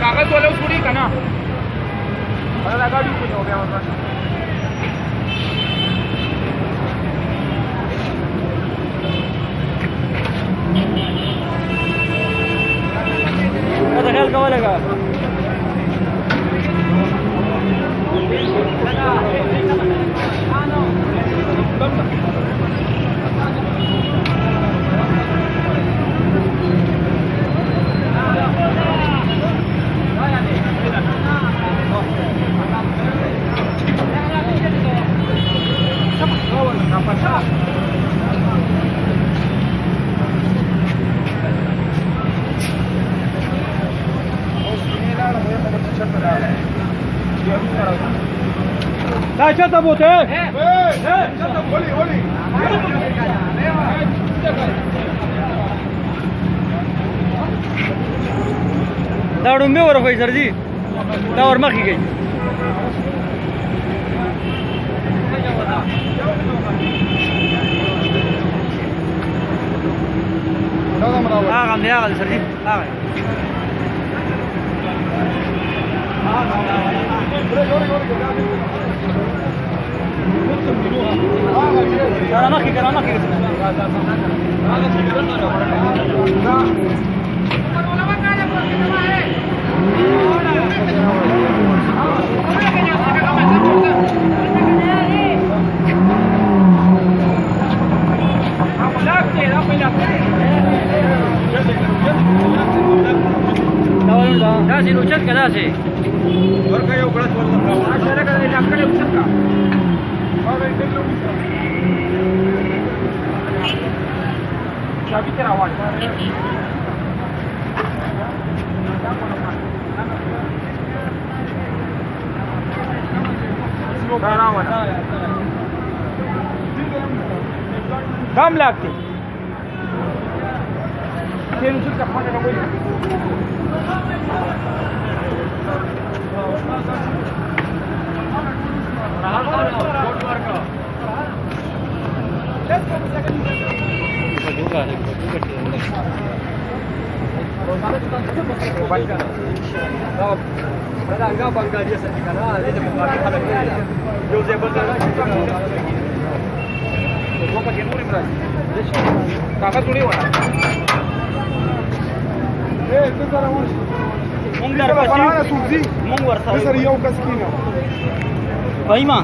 कागज वाले उड़ी का ना गाड़ी कुछ हो गया ख्याल कब लगा Dai, c'è da bote! Da rumbe ور کوي سر جی دا ور مخې گئی هغه نه هغه سر جی هغه کرا مخې داسې اوچت که داسې ورکه یو ګړس ورته چابي تر اواز کم لگتی تین شد که خانه رو kakak tuli mana? Tu cara onde? Munglar pasti. Munglar. Besar yau kaskina. Baima.